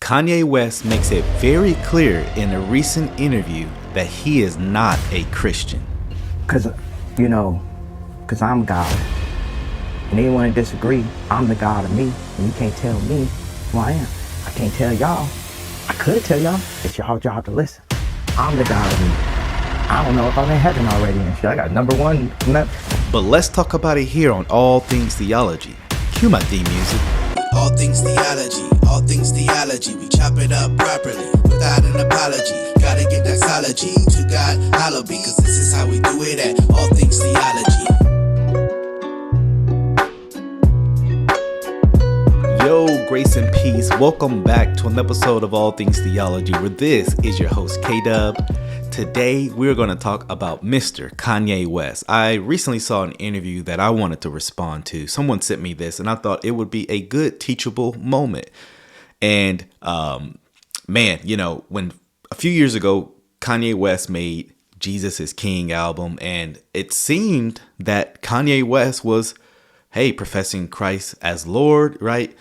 Kanye West makes it very clear in a recent interview that he is not a Christian. Because I'm God. And anyone that disagree, I'm the God of me. And you can't tell me who I am. I can't tell y'all. I could tell y'all. It's y'all job to listen. I'm the God of me. I don't know if I'm in heaven already and shit. I got number one. But let's talk about it here on All Things Theology. Cue my theme music. All things theology, all things theology. We chop it up properly without an apology. Gotta get that theology to God, hallowed be, cause this is how we do it at All Things Theology. Yo, grace and peace. Welcome back to an episode of All Things Theology, where this is your host, K-Dub. Today, we're going to talk about Mr. Kanye West. I recently saw an interview that I wanted to respond to. Someone sent me this, and I thought it would be a good teachable moment. And, when a few years ago, Kanye West made Jesus is King album, and it seemed that Kanye West was, professing Christ as Lord, right?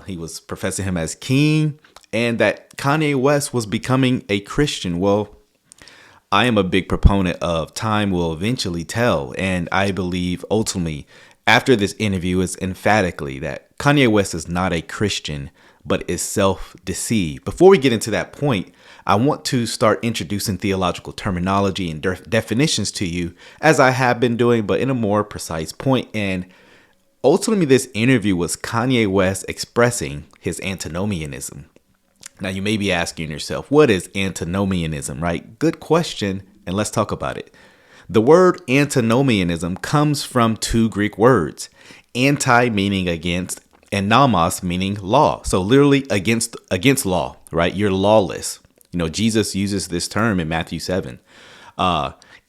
He was professing him as King, and that Kanye West was becoming a Christian. Well, I am a big proponent of time will eventually tell. And I believe ultimately after this interview is emphatically that Kanye West is not a Christian, but is self-deceived. Before we get into that point, I want to start introducing theological terminology and definitions to you, as I have been doing, but in a more precise point. And ultimately, this interview was Kanye West expressing his antinomianism. Now, you may be asking yourself, what is antinomianism, right? Good question, and let's talk about it. The word antinomianism comes from two Greek words, anti meaning against, and nomos meaning law. So literally against law, right? You're lawless. Jesus uses this term in Matthew 7.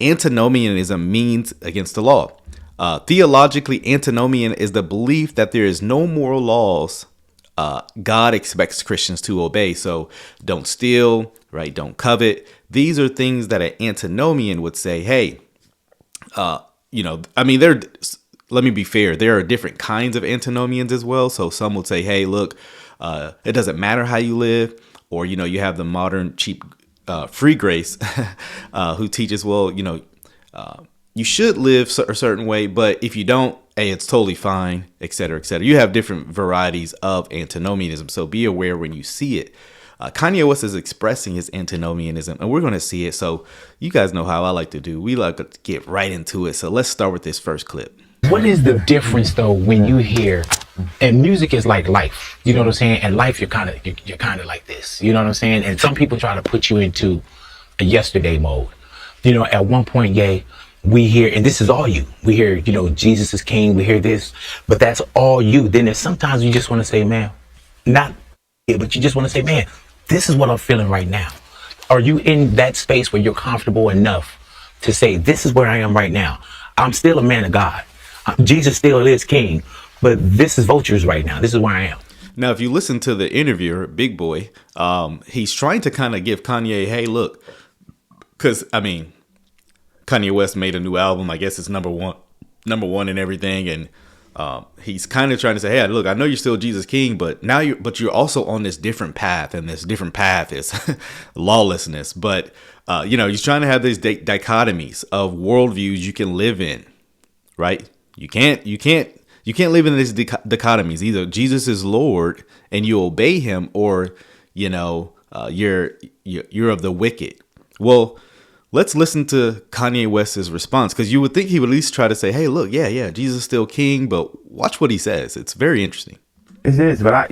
Antinomianism means against the law. Theologically, antinomian is the belief that there is no moral laws God expects Christians to obey. So don't steal, right? Don't covet. These are things that an antinomian would say, let me be fair. There are different kinds of antinomians as well. So some would say, hey, look, it doesn't matter how you live. Or, you have the modern cheap free grace who teaches, you should live a certain way, but if you don't, it's totally fine, et cetera, et cetera. You have different varieties of antinomianism, so be aware when you see it. Kanye West is expressing his antinomianism, and we're going to see it. So you guys know how I like to do. We like to get right into it. So let's start with this first clip. What is the difference, though, when you hear, and music is like life, you know what I'm saying? And life, you're kind of like this, you know what I'm saying? And some people try to put you into a yesterday mode. At one point, we hear, and this is all you. We hear, Jesus is King. We hear this, but that's all you. Then there's sometimes you just want to say, man, not it, but you just want to say, man, this is what I'm feeling right now. Are you in that space where you're comfortable enough to say, this is where I am right now? I'm still a man of God. Jesus still is King, but this is vultures right now. This is where I am. Now, if you listen to the interviewer, Big Boy, he's trying to kind of give Kanye, hey, look, because Kanye West made a new album. I guess it's number one and everything. And he's kind of trying to say, hey, look, I know you're still Jesus King, but you're also on this different path. And this different path is lawlessness. But, he's trying to have these dichotomies of worldviews you can live in, right? You can't live in these dichotomies. Either Jesus is Lord and you obey him, or, you're of the wicked. Well, let's listen to Kanye West's response, because you would think he would at least try to say, hey, look, Jesus is still King, but watch what he says. It's very interesting. It is, but I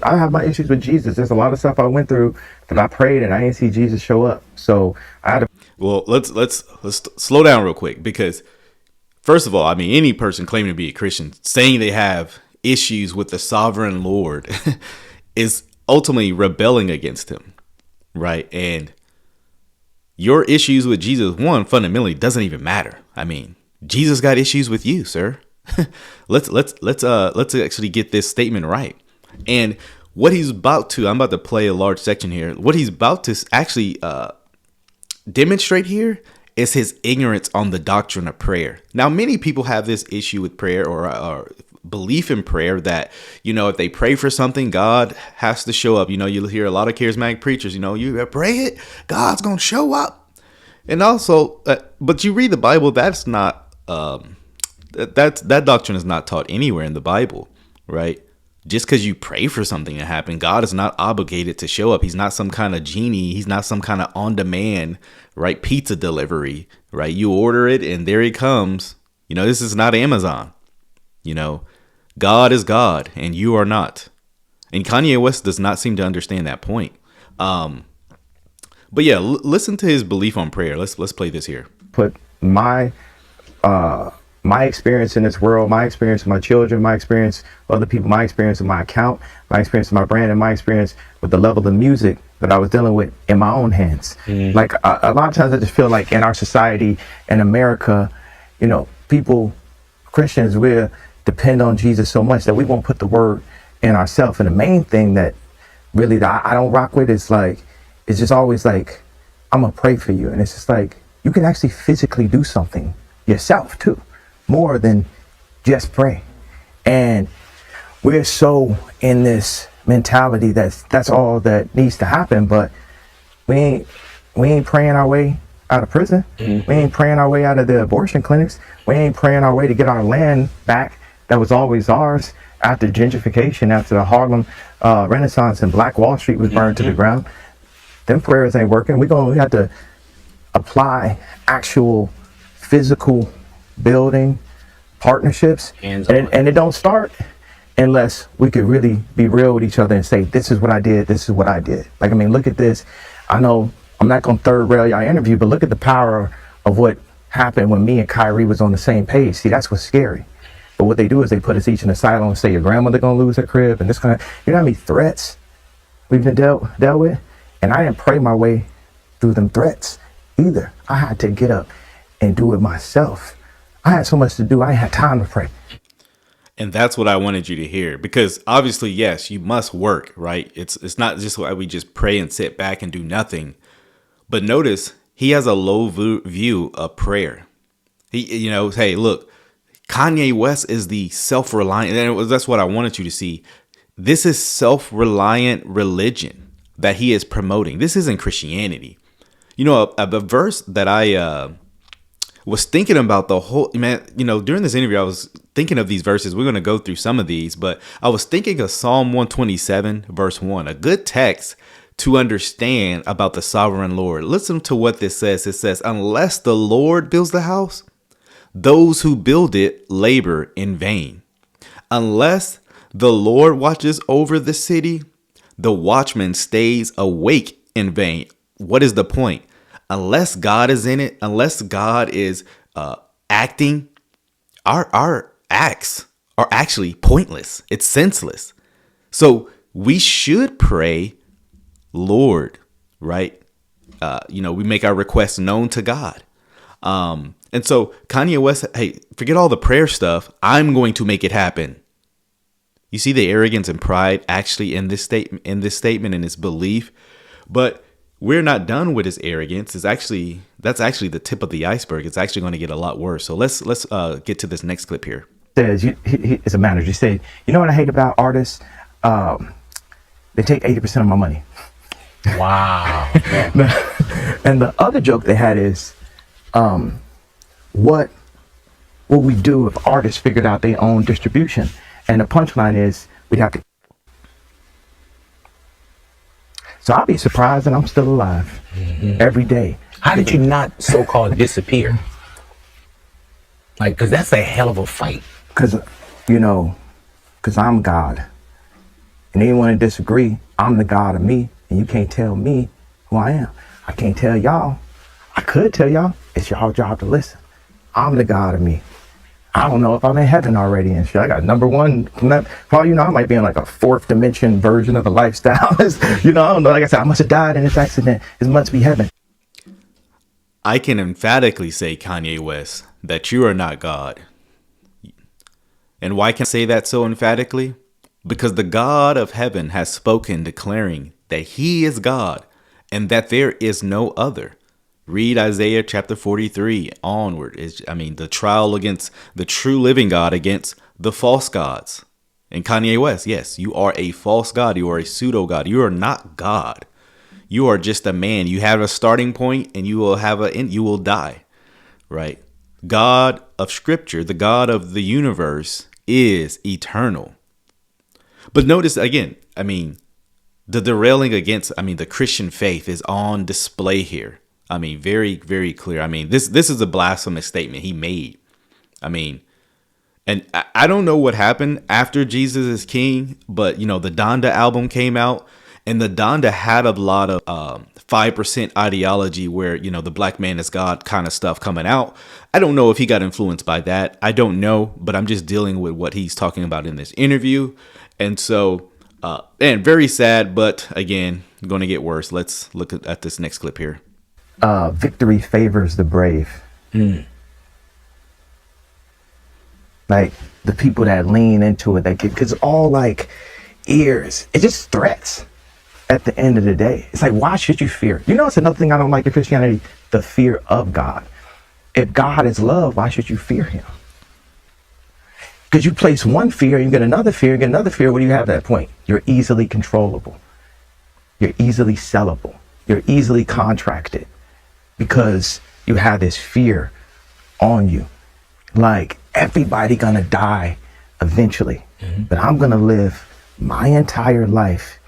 have my issues with Jesus. There's a lot of stuff I went through that I prayed and I didn't see Jesus show up. So I had to. Well, let's slow down real quick, because first of all, any person claiming to be a Christian saying they have issues with the sovereign Lord is ultimately rebelling against him, right? And your issues with Jesus, one, fundamentally doesn't even matter. Jesus got issues with you, sir. Let's actually get this statement right. And what he's about to, I'm about to play a large section here. What he's about to actually demonstrate here is his ignorance on the doctrine of prayer. Now, many people have this issue with prayer, or belief in prayer that, if they pray for something, God has to show up. You'll hear a lot of charismatic preachers, you pray it, God's going to show up. And also, but you read the Bible, that's not, that doctrine is not taught anywhere in the Bible, right? Just because you pray for something to happen, God is not obligated to show up. He's not some kind of genie. He's not some kind of on-demand, right, pizza delivery, right? You order it and there he comes. This is not Amazon. God is God and you are not. And Kanye West does not seem to understand that point. But yeah, listen to his belief on prayer. Let's play this here. Put my experience in this world, my experience with my children, my experience with other people, my experience with my account, my experience with my brand, and my experience with the level of music that I was dealing with in my own hands. Like a lot of times I just feel like in our society in America, people, Christians, we depend on Jesus so much that we won't put the word in ourselves. And the main thing that really that I don't rock with is like, it's just always like, I'm gonna pray for you. And it's just like, you can actually physically do something yourself too, more than just pray. And we're so in this mentality that's all that needs to happen, but we ain't praying our way out of prison. We ain't praying our way out of the abortion clinics. We ain't praying our way to get our land back that was always ours after gentrification, after the Harlem Renaissance and Black Wall Street was burned to the ground. Them prayers ain't working. We have to apply actual physical building partnerships, and it don't start unless we could really be real with each other and say, this is what I did, this is what I did. Like, I mean, look at this. I know I'm not gonna third rail y'all interview, but look at the power of what happened when me and Kyrie was on the same page. See, that's what's scary. But what they do is they put us each in a silo and say your grandmother gonna lose her crib and this kind of, how many threats we've been dealt with? And I didn't pray my way through them threats either. I had to get up and do it myself. I had so much to do, I didn't have time to pray. And that's what I wanted you to hear, because obviously, yes, you must work, right? It's not just why we just pray and sit back and do nothing. But notice he has a low view of prayer. He, hey, look, Kanye West is the self-reliant, and that's what I wanted you to see. This is self-reliant religion that he is promoting. This isn't Christianity. A verse that I was thinking about the whole, man, during this interview, I was thinking of these verses. We're going to go through some of these, but I was thinking of Psalm 127, verse 1, a good text to understand about the sovereign Lord. Listen to what this says. It says, unless the Lord builds the house, those who build it labor in vain. Unless the Lord watches over the city, the watchman stays awake in vain. What is the point? Unless God is in it, unless God is acting, our acts are actually pointless. It's senseless. So we should pray, Lord, right? We make our requests known to God. And so Kanye West, hey, forget all the prayer stuff. I'm going to make it happen. You see the arrogance and pride actually in this statement, in his belief. But we're not done with his arrogance. That's actually the tip of the iceberg. It's actually going to get a lot worse. So let's get to this next clip here. Says as a manager, he said, you know what I hate about artists? They take 80% of my money. Wow. And the other joke they had is, what would we do if artists figured out their own distribution? And the punchline is, we'd have to. So I'll be surprised that I'm still alive every day. How did you not so-called disappear? Like, because that's a hell of a fight. Because I'm God. And anyone that disagree, I'm the God of me. And you can't tell me who I am. I can't tell y'all. I could tell y'all. It's y'all job to listen. I'm the God of me. I don't know if I'm in heaven already and shit. I got number one. For all you know, I might be in like a fourth dimension version of a lifestyle. I don't know. Like I said, I must have died in this accident. It must be heaven. I can emphatically say, Kanye West, that you are not God. And why can I say that so emphatically? Because the God of heaven has spoken, declaring that he is God and that there is no other. Read Isaiah chapter 43 onward. The trial against the true living God against the false gods. And Kanye West, yes, you are a false god. You are a pseudo god. You are not God. You are just a man. You have a starting point and you will have you will die, right? God of scripture, the God of the universe is eternal. But notice again, I mean, the derailing against, the Christian faith is on display here. I mean, very, very clear. I mean, this is a blasphemous statement he made. I mean, and I don't know what happened after Jesus is King, but, the Donda album came out and the Donda had a lot of 5% ideology where, the black man is God kind of stuff coming out. I don't know if he got influenced by that. I don't know, but I'm just dealing with what he's talking about in this interview. And so, and very sad, but again, going to get worse. Let's look at this next clip here. Victory favors the brave. Like the people that lean into it, that get, because all like ears, it just threats at the end of the day. It's like, why should you fear? It's another thing I don't like in Christianity, the fear of God. If God is love, why should you fear him? Because you place one fear, you get another fear, you get another fear. What do you have at that point? You're easily controllable. You're easily sellable. You're easily contracted because you have this fear on you. Like, everybody gonna die eventually, but I'm gonna live my entire life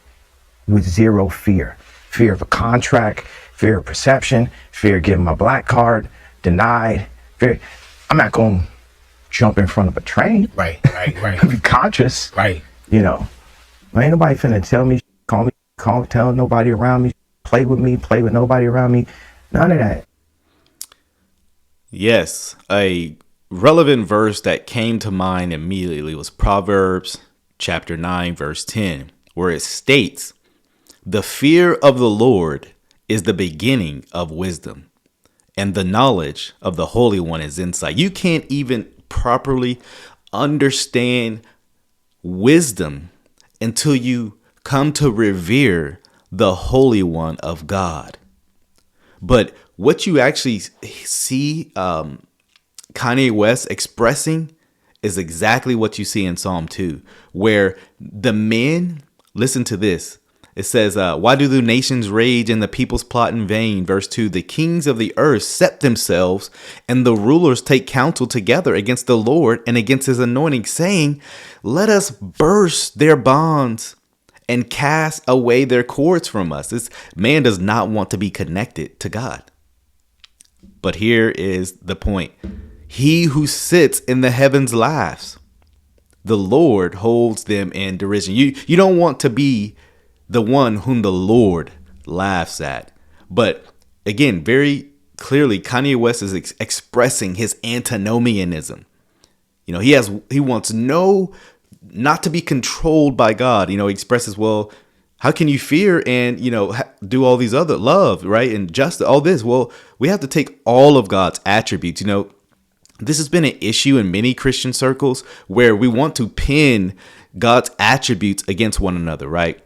with zero fear. Fear of a contract, fear of perception, fear of getting my black card denied. Fear. I'm not gonna jump in front of a train. Right. Be conscious. Right. Ain't nobody finna tell me, tell nobody around me, play with nobody around me. None of that. Yes, a relevant verse that came to mind immediately was Proverbs chapter 9, verse 10, where it states, "The fear of the Lord is the beginning of wisdom, and the knowledge of the Holy One is insight." You can't even properly understand wisdom until you come to revere the Holy One of God. But what you actually see Kanye West expressing is exactly what you see in Psalm 2, where the men, listen to this. It says, why do the nations rage and the peoples plot in vain? Verse 2, the kings of the earth set themselves and the rulers take counsel together against the Lord and against his anointing, saying, let us burst their bonds and cast away their cords from us. This man does not want to be connected to God. But here is the point. He who sits in the heavens laughs. The Lord holds them in derision. You don't want to be the one whom the Lord laughs at. But again, very clearly, Kanye West is expressing his antinomianism. He wants not to be controlled by God. He expresses, well, how can you fear and, do all these other love, right? And justice, all this. Well, we have to take all of God's attributes. This has been an issue in many Christian circles where we want to pin God's attributes against one another, right?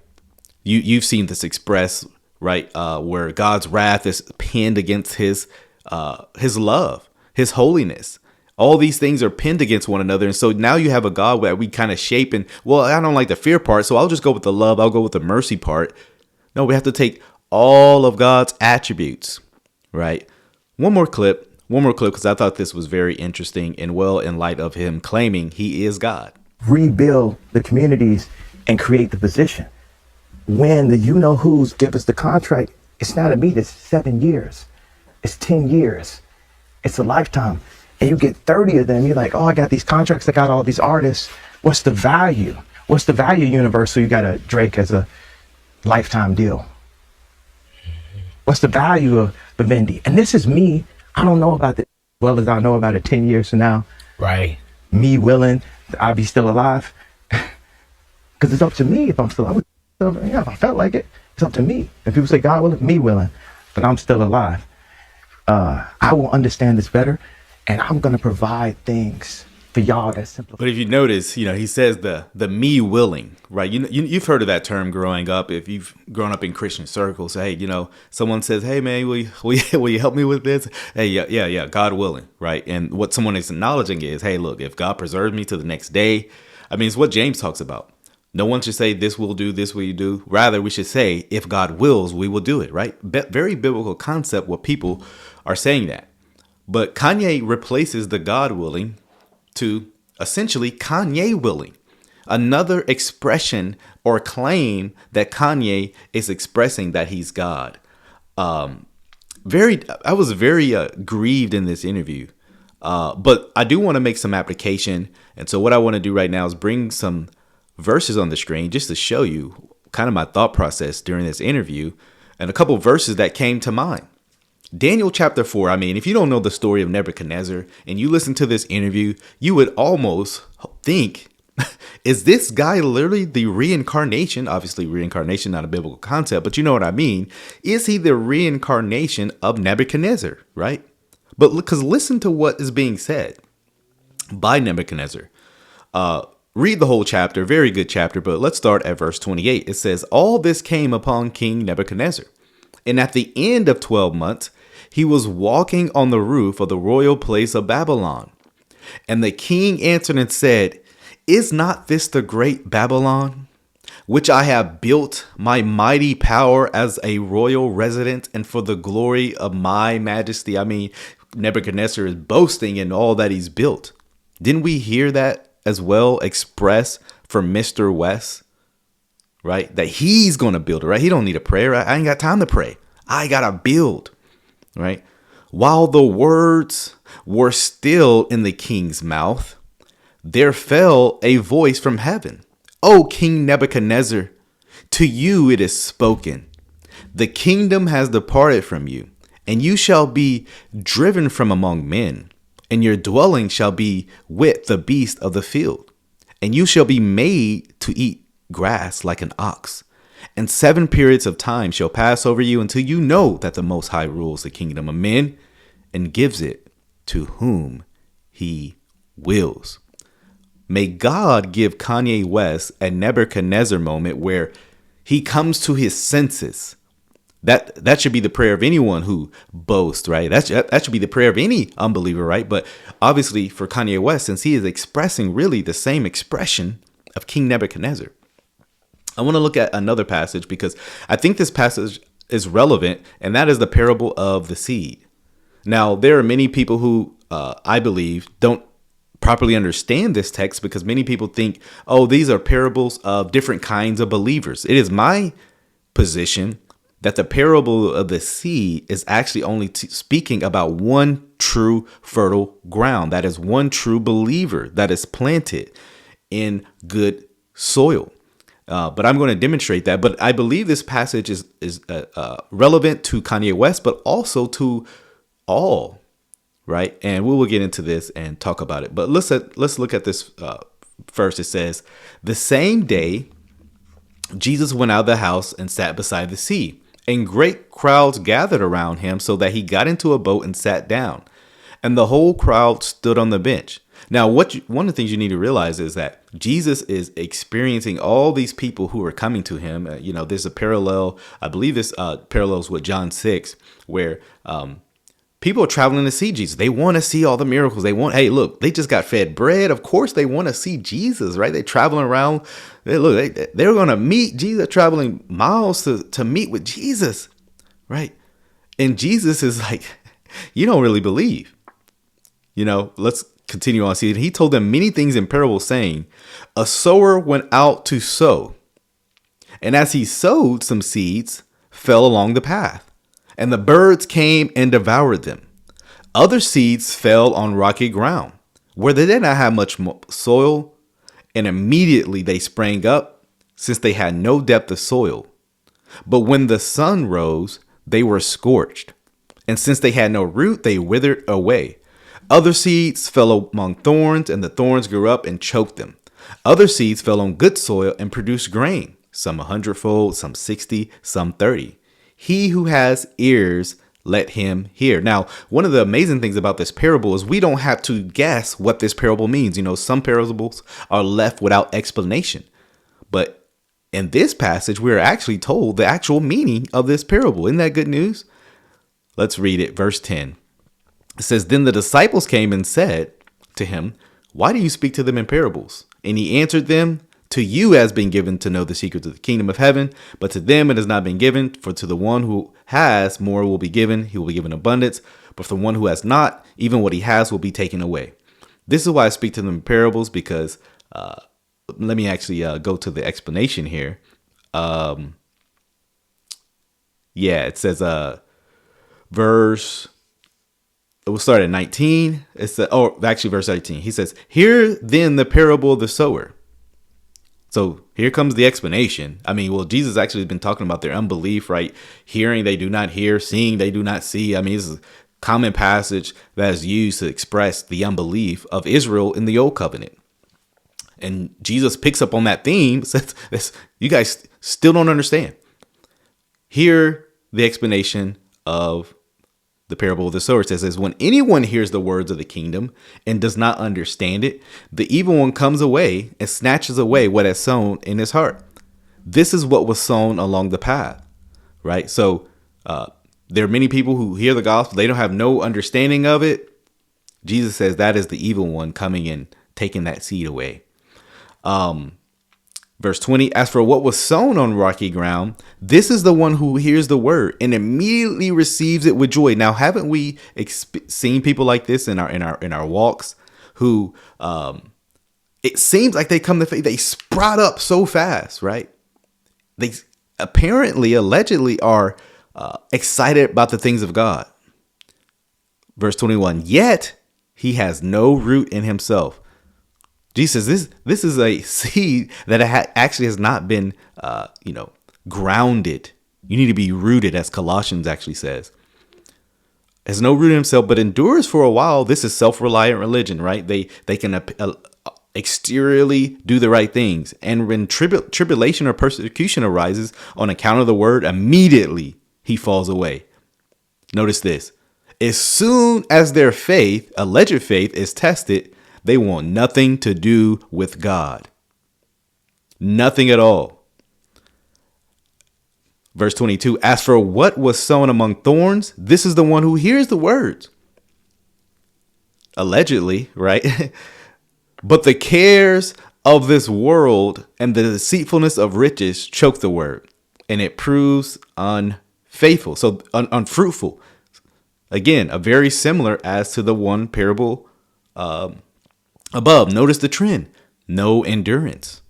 You've seen this expressed, right? Where God's wrath is pinned against his love, his holiness. All these things are pinned against one another. And so now you have a God that we kind of shape and, well, I don't like the fear part, so I'll just go with the love. I'll go with the mercy part. No, we have to take all of God's attributes, right? One more clip, because I thought this was very interesting and well in light of him claiming he is God. Rebuild the communities and create the position. When the you-know-who's give us the contract, it's not a meet, it's 7 years. It's 10 years. It's a lifetime. And you get 30 of them, you're like, oh, I got these contracts, I got all these artists. What's the value? What's the value Universal? You got a Drake as a lifetime deal. What's the value of Vivendi? And this is me. I don't know about it as well as I know about it 10 years from now. Right. Me willing, I'll be still alive. Because it's up to me if I'm still alive. Yeah, if I felt like it, it's up to me. If people say God willing, me willing, but I'm still alive. I will understand this better. And I'm going to provide things For y'all, that's simple. But if you notice, he says the me willing, right? You've heard of that term growing up. If you've grown up in Christian circles, hey, someone says, hey man, will you help me with this? Hey, yeah, God willing, right? And what someone is acknowledging is, hey, look, if God preserves me to the next day, I mean, it's what James talks about. No one should say this will do, this will you do. Rather, we should say, if God wills, we will do it, right? Very biblical concept what people are saying that. But Kanye replaces the God willing to essentially Kanye willing, another expression or claim that Kanye is expressing that he's God. I was very grieved in this interview, but I do want to make some application. And so what I want to do right now is bring some verses on the screen just to show you kind of my thought process during this interview and a couple verses that came to mind. Daniel chapter 4, I mean, if you don't know the story of Nebuchadnezzar and you listen to this interview, you would almost think, is this guy literally the reincarnation? Obviously, reincarnation, not a biblical concept, but you know what I mean. Is he the reincarnation of Nebuchadnezzar, right? But because listen to what is being said by Nebuchadnezzar. Read the whole chapter, very good chapter, but let's start at verse 28. It says, all this came upon King Nebuchadnezzar. And at the end of 12 months, he was walking on the roof of the royal place of Babylon. And the king answered and said, is not this the great Babylon, which I have built my mighty power as a royal residence and for the glory of my majesty? I mean, Nebuchadnezzar is boasting in all that he's built. Didn't we hear that as well expressed from Mr. West? Right? That he's going to build it, right? He don't need a prayer. I ain't got time to pray. I got to build, right? While the words were still in the king's mouth, there fell a voice from heaven. O King Nebuchadnezzar, to you it is spoken. The kingdom has departed from you, and you shall be driven from among men, and your dwelling shall be with the beast of the field, and you shall be made to eat grass like an ox, and 7 periods of time shall pass over you until you know that the Most High rules the kingdom of men and gives it to whom he wills. May God give Kanye West a Nebuchadnezzar moment where he comes to his senses. That should be the prayer of anyone who boasts, right? That should be the prayer of any unbeliever, right? But obviously for Kanye West, since he is expressing really the same expression of King Nebuchadnezzar, I want to look at another passage because I think this passage is relevant, and that is the parable of the seed. Now, there are many people who I believe don't properly understand this text because many people think, oh, these are parables of different kinds of believers. It is my position that the parable of the seed is actually only speaking about one true fertile ground. That is one true believer that is planted in good soil. But I'm going to demonstrate that. But I believe this passage is relevant to Kanye West, but also to all, right? And we will get into this and talk about it. But let's look at this first. It says, the same day, Jesus went out of the house and sat beside the sea, and great crowds gathered around him so that he got into a boat and sat down, and the whole crowd stood on the bench. Now, one of the things you need to realize is that Jesus is experiencing all these people who are coming to him. There's a parallel. I believe this parallels with John 6, where people are traveling to see Jesus. They want to see all the miracles. Hey, look, they just got fed bread. Of course, they want to see Jesus, right? They're traveling around. They're going to meet Jesus, traveling miles to meet with Jesus, right? And Jesus is like, you don't really believe. Let's continue on. See, he told them many things in parables, saying, a sower went out to sow. And as he sowed, some seeds fell along the path, and the birds came and devoured them. Other seeds fell on rocky ground, where they did not have much soil, and immediately they sprang up, since they had no depth of soil. But when the sun rose, they were scorched, and since they had no root, they withered away. Other seeds fell among thorns, and the thorns grew up and choked them. Other seeds fell on good soil and produced grain, some 100-fold, some 60, some 30. He who has ears, let him hear. Now, one of the amazing things about this parable is we don't have to guess what this parable means. You know, some parables are left without explanation. But in this passage, we're actually told the actual meaning of this parable. Isn't that good news? Let's read it. Verse 10. It says, "Then the disciples came and said to him, 'Why do you speak to them in parables?' And he answered them, 'To you has been given to know the secrets of the kingdom of heaven, but to them it has not been given. For to the one who has, more will be given. He will be given abundance. But for the one who has not, even what he has will be taken away.' This is why I speak to them in parables, because let me actually go to the explanation here. It says we'll start at 19. It's verse 18. He says, 'Hear then the parable of the sower.'" So here comes the explanation. I mean, well, Jesus actually has been talking about their unbelief, right? Hearing, they do not hear. Seeing, they do not see. I mean, this is a common passage that is used to express the unbelief of Israel in the old covenant. And Jesus picks up on that theme, says, "You guys still don't understand." Hear the explanation of the parable of the sower. It says, "When anyone hears the words of the kingdom and does not understand it, the evil one comes away and snatches away what is sown in his heart. This is what was sown along the path," right? So there are many people who hear the gospel. They don't have no understanding of it. Jesus says that is the evil one coming and taking that seed away. Verse 20, "As for what was sown on rocky ground, this is the one who hears the word and immediately receives it with joy." Now, haven't we seen people like this in our walks who it seems like they come to faith, they sprout up so fast, right? They allegedly are excited about the things of God. Verse 21, "Yet he has no root in himself." Jesus says this is a seed that actually has not been, grounded. You need to be rooted, as Colossians actually says. Has no root in himself, but endures for a while. This is self-reliant religion, right? They can exteriorly do the right things. And when tribulation or persecution arises on account of the word, immediately he falls away. Notice this. As soon as their faith, alleged faith, is tested, they want nothing to do with God. Nothing at all. Verse 22, "As for what was sown among thorns, this is the one who hears the words." Allegedly, right? "But the cares of this world and the deceitfulness of riches choke the word, and it proves unfaithful." So unfruitful. Again, a very similar as to the one parable above. Notice the trend. No endurance.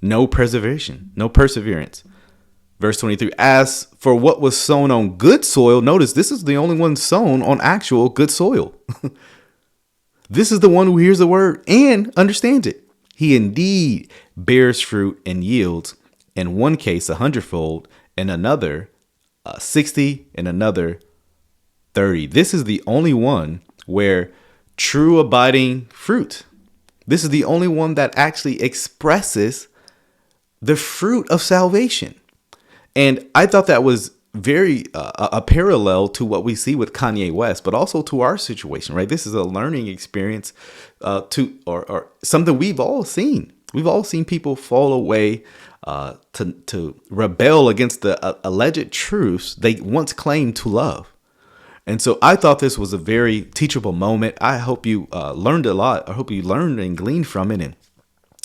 No perseverance. Verse 23, "As for what was sown on good soil," notice this is the only one sown on actual good soil. "This is the one who hears the word and understands it. He indeed bears fruit and yields, in one case 100-fold, in another 60, in another 30. This is the only one where true abiding fruit. This is the only one that actually expresses the fruit of salvation. And I thought that was very a parallel to what we see with Kanye West, but also to our situation, right? This is a learning experience or something we've all seen. We've all seen people fall away to rebel against the alleged truths they once claimed to love. And so I thought this was a very teachable moment. I hope you learned a lot. I hope you learned and gleaned from it. And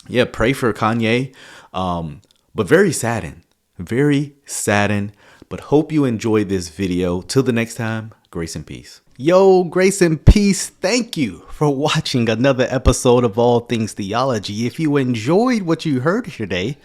yeah, pray for Kanye. But very saddened, but hope you enjoyed this video. Till the next time, grace and peace. Yo, grace and peace. Thank you for watching another episode of All Things Theology. If you enjoyed what you heard today,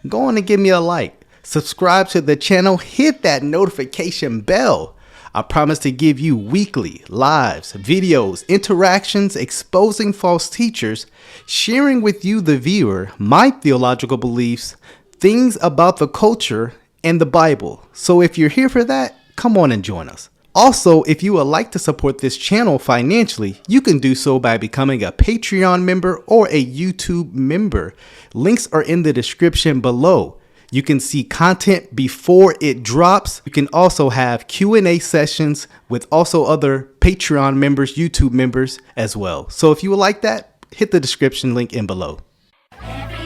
go on and give me a like. Subscribe to the channel. Hit that notification bell. I promise to give you weekly lives, videos, interactions, exposing false teachers, sharing with you, the viewer, my theological beliefs, things about the culture, and the Bible. So if you're here for that, come on and join us. Also, if you would like to support this channel financially, you can do so by becoming a Patreon member or a YouTube member. Links are in the description below. You can see content before it drops. You can also have Q&A sessions with also other Patreon members, YouTube members as well. So if you would like that, hit the description link in below. Every